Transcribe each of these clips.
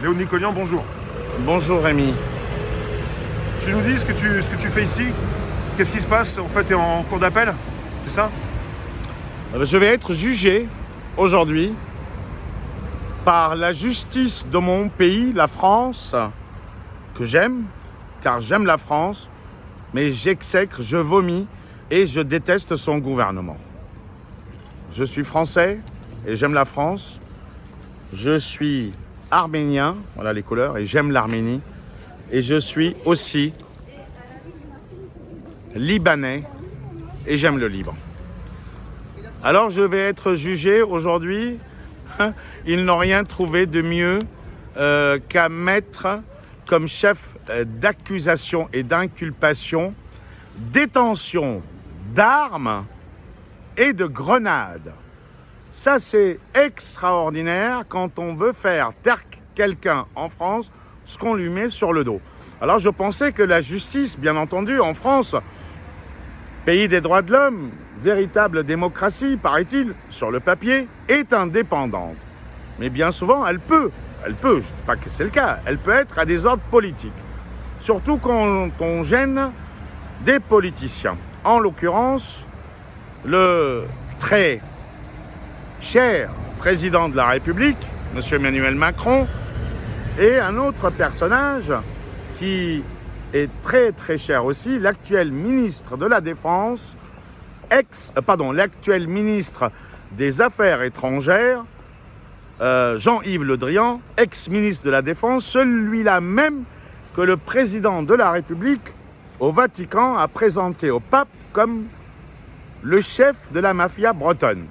Léo Nicolian, bonjour. Bonjour Rémi. Tu nous dis ce que tu fais ici? Qu'est-ce qui se passe? En fait, tu es en cours d'appel? C'est ça? Je vais être jugé aujourd'hui par la justice de mon pays, la France, que j'aime, car j'aime la France, mais j'exècre, je vomis et je déteste son gouvernement. Je suis français et j'aime la France. Je suis arménien, voilà les couleurs, et j'aime l'Arménie. Et je suis aussi libanais et j'aime le Liban. Alors je vais être jugé aujourd'hui. Ils n'ont rien trouvé de mieux qu'à mettre comme chef d'accusation et d'inculpation détention d'armes et de grenades. Ça, c'est extraordinaire quand on veut faire taire quelqu'un en France, ce qu'on lui met sur le dos. Alors, je pensais que la justice, bien entendu, en France, pays des droits de l'homme, véritable démocratie, paraît-il, sur le papier, est indépendante. Mais bien souvent, elle peut, je ne dis pas que c'est le cas, elle peut être à des ordres politiques. Surtout quand on gêne des politiciens. En l'occurrence, le très cher président de la République, M. Emmanuel Macron, et un autre personnage qui est très cher aussi, l'actuel ministre de la Défense, l'actuel ministre des Affaires étrangères, Jean-Yves Le Drian, ex-ministre de la Défense, celui-là même que le président de la République au Vatican a présenté au pape comme le chef de la mafia bretonne.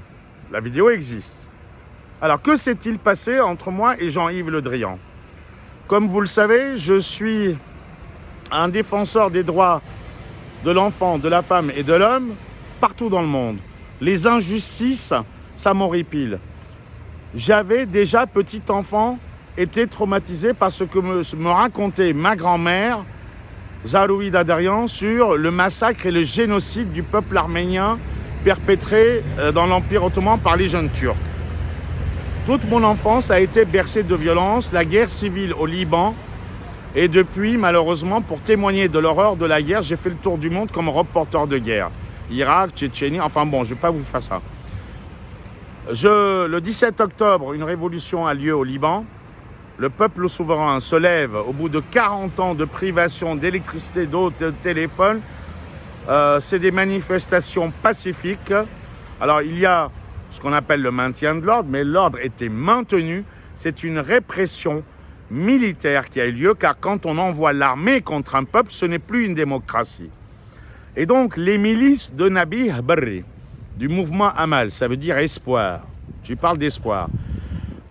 La vidéo existe. Alors, que s'est-il passé entre moi et Jean-Yves Le Drian? Comme vous le savez, je suis un défenseur des droits de l'enfant, de la femme et de l'homme partout dans le monde. Les injustices, ça m'horripile. J'avais déjà, petit enfant, été traumatisé par ce que me racontait ma grand-mère, Zaroui Dadarian, sur le massacre et le génocide du peuple arménien perpétré dans l'Empire ottoman par les jeunes Turcs. Toute mon enfance a été bercée de violence, la guerre civile au Liban. Et depuis, malheureusement, pour témoigner de l'horreur de la guerre, j'ai fait le tour du monde comme reporter de guerre. Irak, Tchétchénie, enfin bon, je ne vais pas vous faire ça. Le 17 octobre, une révolution a lieu au Liban. Le peuple souverain se lève au bout de 40 ans de privation d'électricité, d'eau, de téléphone. C'est des manifestations pacifiques. Alors, il y a ce qu'on appelle le maintien de l'ordre, mais l'ordre était maintenu. C'est une répression militaire qui a eu lieu, car quand on envoie l'armée contre un peuple, ce n'est plus une démocratie. Et donc, les milices de Nabih Berri, du mouvement Amal, ça veut dire espoir. Tu parles d'espoir.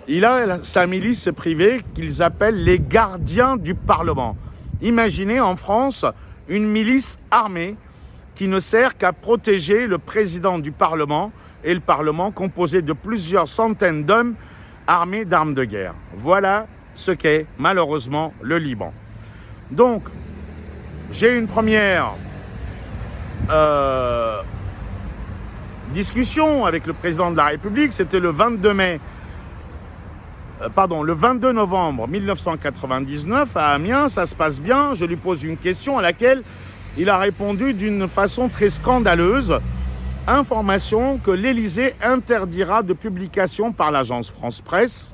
Il a sa milice privée qu'ils appellent les gardiens du Parlement. Imaginez en France une milice armée qui ne sert qu'à protéger le président du Parlement et le Parlement composé de plusieurs centaines d'hommes armés d'armes de guerre. Voilà ce qu'est malheureusement le Liban. Donc, j'ai une première discussion avec le président de la République, c'était le 22 novembre 1999 à Amiens, ça se passe bien, je lui pose une question à laquelle il a répondu d'une façon très scandaleuse. Information que l'Élysée interdira de publication par l'agence France Presse.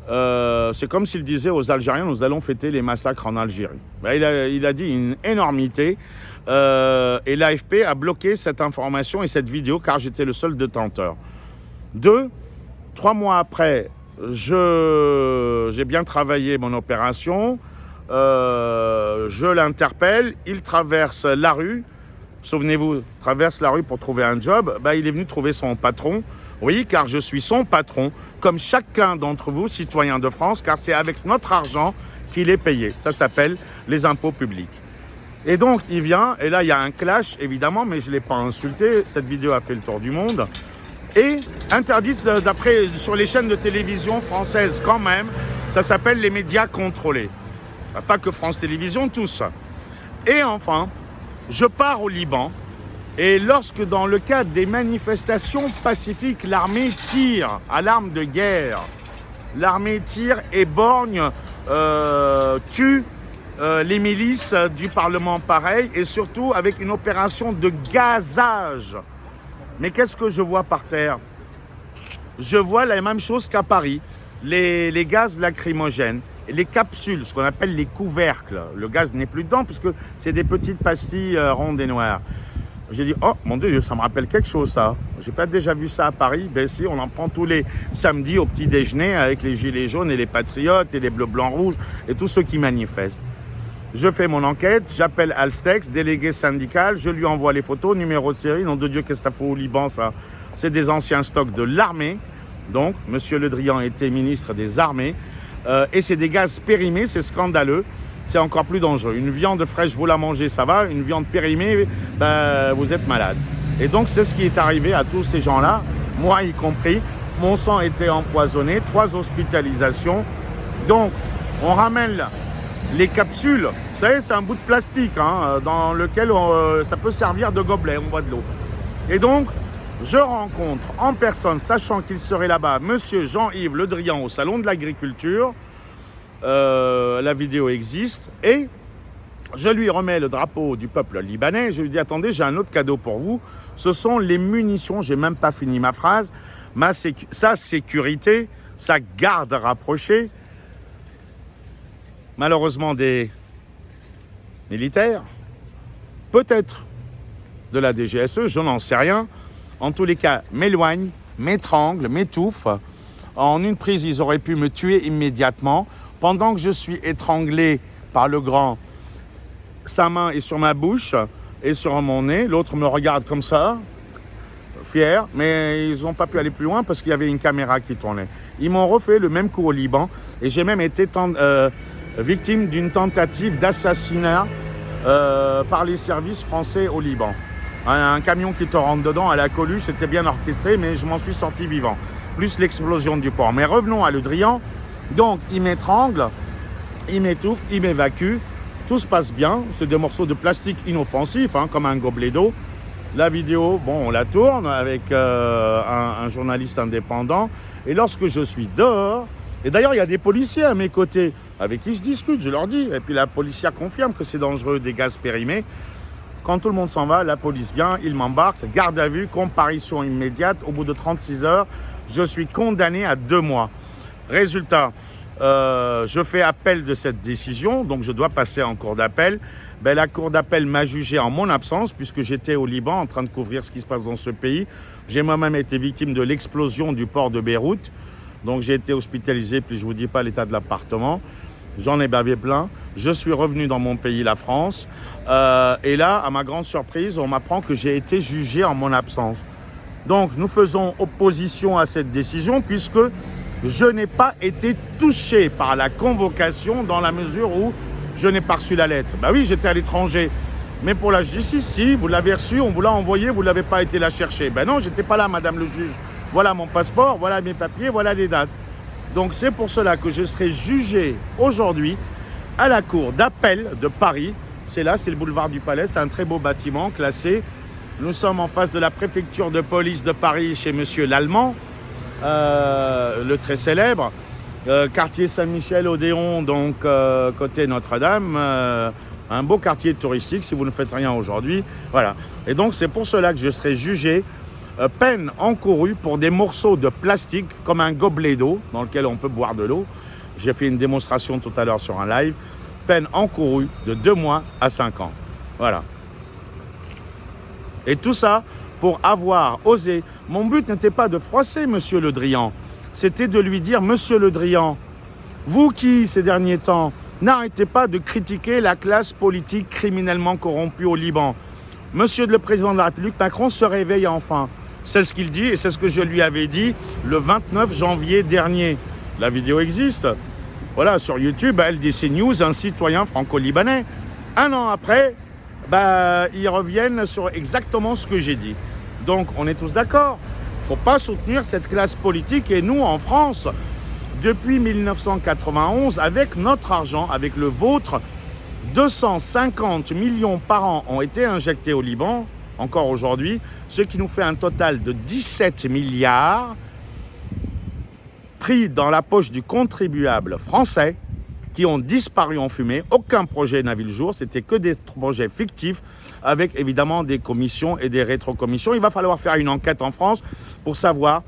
C'est comme s'il disait aux Algériens, nous allons fêter les massacres en Algérie. Il a dit une énormité et l'AFP a bloqué cette information et cette vidéo car j'étais le seul détenteur. 3 mois après, j'ai bien travaillé mon opération, je l'interpelle, il traverse la rue, souvenez-vous, traverse la rue pour trouver un job, il est venu trouver son patron. Oui, car je suis son patron, comme chacun d'entre vous, citoyens de France, car c'est avec notre argent qu'il est payé. Ça s'appelle les impôts publics. Et donc, il vient, et là, il y a un clash, évidemment, mais je ne l'ai pas insulté. Cette vidéo a fait le tour du monde. Et interdite, sur les chaînes de télévision françaises quand même, ça s'appelle les médias contrôlés. Pas que France Télévisions, tous. Et enfin, je pars au Liban. Et lorsque, dans le cadre des manifestations pacifiques, l'armée tire à l'arme de guerre l'armée tire et borgne, tue les milices du Parlement pareil, et surtout avec une opération de gazage. Mais qu'est-ce que je vois par terre? Je vois la même chose qu'à Paris, les gaz lacrymogènes, les capsules, ce qu'on appelle les couvercles. Le gaz n'est plus dedans puisque c'est des petites pastilles rondes et noires. J'ai dit, oh mon Dieu, ça me rappelle quelque chose ça. J'ai pas déjà vu ça à Paris. Ben si, on en prend tous les samedis au petit déjeuner avec les gilets jaunes et les patriotes et les bleus, blancs, rouges et tous ceux qui manifestent. Je fais mon enquête, j'appelle Alstex, délégué syndical, je lui envoie les photos, numéro de série. Nom de Dieu, qu'est-ce que ça fout au Liban ça? C'est des anciens stocks de l'armée. Donc, M. Le Drian était ministre des armées. Et c'est des gaz périmés, c'est scandaleux. C'est encore plus dangereux. Une viande fraîche, vous la mangez, ça va. Une viande périmée, ben, vous êtes malade. Et donc, c'est ce qui est arrivé à tous ces gens-là, moi y compris. Mon sang était empoisonné, 3 hospitalisations. Donc, on ramène les capsules. Vous savez, c'est un bout de plastique hein, dans lequel ça peut servir de gobelet, on boit de l'eau. Et donc, je rencontre en personne, sachant qu'il serait là-bas, monsieur Jean-Yves Le Drian au Salon de l'Agriculture. La vidéo existe et je lui remets le drapeau du peuple libanais. Je lui dis, attendez, j'ai un autre cadeau pour vous. Ce sont les munitions, j'ai même pas fini ma phrase. Sa sécurité, sa garde rapprochée. Malheureusement des militaires, peut-être de la DGSE, je n'en sais rien. En tous les cas, m'éloigne, m'étrangle, m'étouffe. En une prise, ils auraient pu me tuer immédiatement. Pendant que je suis étranglé par le grand, sa main est sur ma bouche et sur mon nez. L'autre me regarde comme ça, fier, mais ils n'ont pas pu aller plus loin parce qu'il y avait une caméra qui tournait. Ils m'ont refait le même coup au Liban et j'ai même été victime d'une tentative d'assassinat par les services français au Liban. Un camion qui te rentre dedans à la Coluche, c'était bien orchestré, mais je m'en suis sorti vivant. Plus l'explosion du port. Mais revenons à Le Drian. Donc, il m'étrangle, il m'étouffe, il m'évacue. Tout se passe bien. C'est des morceaux de plastique inoffensifs, hein, comme un gobelet d'eau. La vidéo, bon, on la tourne avec un journaliste indépendant. Et lorsque je suis dehors, et d'ailleurs, il y a des policiers à mes côtés avec qui je discute, je leur dis. Et puis la policière confirme que c'est dangereux, des gaz périmés. Quand tout le monde s'en va, la police vient, il m'embarque, garde à vue, comparution immédiate. Au bout de 36 heures, je suis condamné à 2 mois. Résultat, je fais appel de cette décision, donc je dois passer en cour d'appel. Ben, la cour d'appel m'a jugé en mon absence, puisque j'étais au Liban en train de couvrir ce qui se passe dans ce pays. J'ai moi-même été victime de l'explosion du port de Beyrouth. Donc j'ai été hospitalisé, puis je ne vous dis pas l'état de l'appartement. J'en ai bavé plein. Je suis revenu dans mon pays, la France. Et là, à ma grande surprise, on m'apprend que j'ai été jugé en mon absence. Donc nous faisons opposition à cette décision, puisque je n'ai pas été touché par la convocation dans la mesure où je n'ai pas reçu la lettre. Ben oui, j'étais à l'étranger. Mais pour la justice, si, vous l'avez reçu, on vous l'a envoyé, vous ne l'avez pas été la chercher. Ben non, j'étais pas là, madame le juge. Voilà mon passeport, voilà mes papiers, voilà les dates. Donc c'est pour cela que je serai jugé aujourd'hui à la cour d'appel de Paris. C'est là, c'est le boulevard du Palais, c'est un très beau bâtiment classé. Nous sommes en face de la préfecture de police de Paris chez monsieur l'Allemand, le très célèbre. Quartier Saint-Michel, Odéon, donc côté Notre-Dame. Un beau quartier touristique si vous ne faites rien aujourd'hui. Voilà. Et donc c'est pour cela que je serai jugé. Peine encourue pour des morceaux de plastique comme un gobelet d'eau dans lequel on peut boire de l'eau. J'ai fait une démonstration tout à l'heure sur un live. Peine encourue de 2 mois à 5 ans. Voilà. Et tout ça pour avoir osé. Mon but n'était pas de froisser monsieur Le Drian. C'était de lui dire, monsieur Le Drian, vous qui, ces derniers temps, n'arrêtez pas de critiquer la classe politique criminellement corrompue au Liban. Monsieur le Président de la République, Macron se réveille enfin. C'est ce qu'il dit et c'est ce que je lui avais dit le 29 janvier dernier. La vidéo existe. Voilà, sur YouTube, LDC News, un citoyen franco-libanais. 1 an après, ils reviennent sur exactement ce que j'ai dit. Donc, on est tous d'accord. Il ne faut pas soutenir cette classe politique. Et nous, en France, depuis 1991, avec notre argent, avec le vôtre, 250 millions par an ont été injectés au Liban, encore aujourd'hui, ce qui nous fait un total de 17 milliards pris dans la poche du contribuable français, qui ont disparu en fumée. Aucun projet n'a vu le jour, c'était que des projets fictifs avec évidemment des commissions et des rétrocommissions. Il va falloir faire une enquête en France pour savoir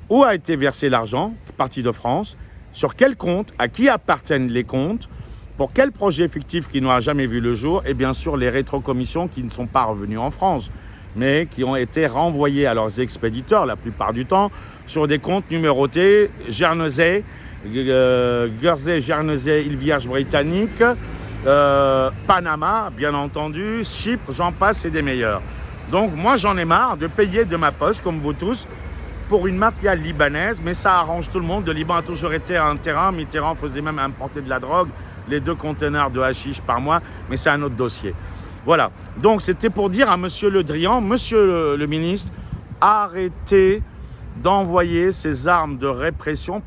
où a été versé l'argent, parti de France, sur quel compte, à qui appartiennent les comptes, pour quel projet fictif qui n'aura jamais vu le jour, et bien sûr les rétrocommissions qui ne sont pas revenues en France, mais qui ont été renvoyées à leurs expéditeurs la plupart du temps sur des comptes numérotés, Guernesey, îles Vierges britanniques, Panama, bien entendu, Chypre, j'en passe, et des meilleurs. Donc moi j'en ai marre de payer de ma poche, comme vous tous, pour une mafia libanaise, mais ça arrange tout le monde. Le Liban a toujours été un terrain. Mitterrand faisait même importer de la drogue, les 2 conteneurs de hashish par mois, mais c'est un autre dossier. Voilà, donc c'était pour dire à Monsieur Le Drian, Monsieur le ministre, arrêtez d'envoyer ces armes de répression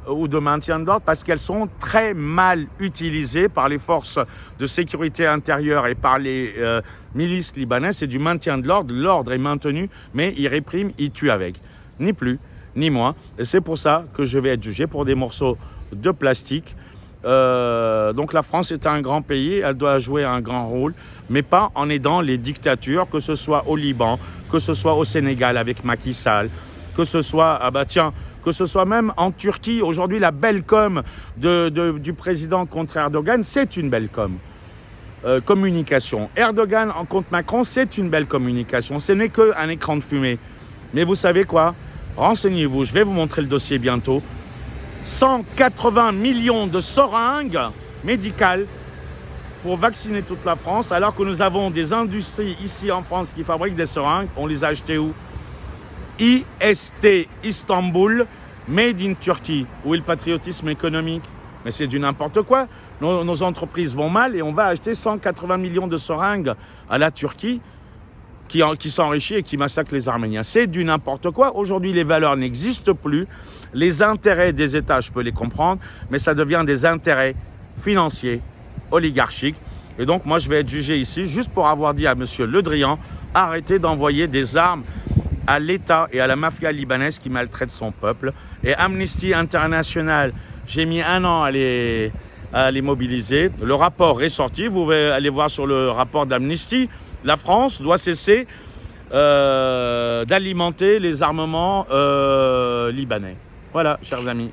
ou de maintien de l'ordre, parce qu'elles sont très mal utilisées par les forces de sécurité intérieure et par les milices libanaises. C'est du maintien de l'ordre, l'ordre est maintenu, mais ils répriment, ils tuent avec. Ni plus, ni moins. Et c'est pour ça que je vais être jugé pour des morceaux de plastique. Donc la France est un grand pays, elle doit jouer un grand rôle, mais pas en aidant les dictatures, que ce soit au Liban, que ce soit au Sénégal avec Macky Sall, que ce soit, que ce soit même en Turquie. Aujourd'hui, la belle com du président contre Erdogan, c'est une belle communication. Erdogan contre Macron, c'est une belle communication. Ce n'est qu'un écran de fumée. Mais vous savez quoi? Renseignez-vous, je vais vous montrer le dossier bientôt. 180 millions de seringues médicales pour vacciner toute la France, alors que nous avons des industries ici en France qui fabriquent des seringues. On les a achetées où? IST, Istanbul, Made in Turkey. Où est le patriotisme économique? Mais c'est du n'importe quoi. Nos entreprises vont mal et on va acheter 180 millions de seringues à la Turquie qui s'enrichit et qui massacre les Arméniens. C'est du n'importe quoi. Aujourd'hui, les valeurs n'existent plus. Les intérêts des États, je peux les comprendre, mais ça devient des intérêts financiers, oligarchiques. Et donc, moi, je vais être jugé ici juste pour avoir dit à M. Le Drian, arrêtez d'envoyer des armes à l'État et à la mafia libanaise qui maltraite son peuple. Et Amnesty International, j'ai mis 1 an à les mobiliser. Le rapport est sorti. Vous pouvez aller voir sur le rapport d'Amnesty. La France doit cesser d'alimenter les armements libanais. Voilà, chers amis.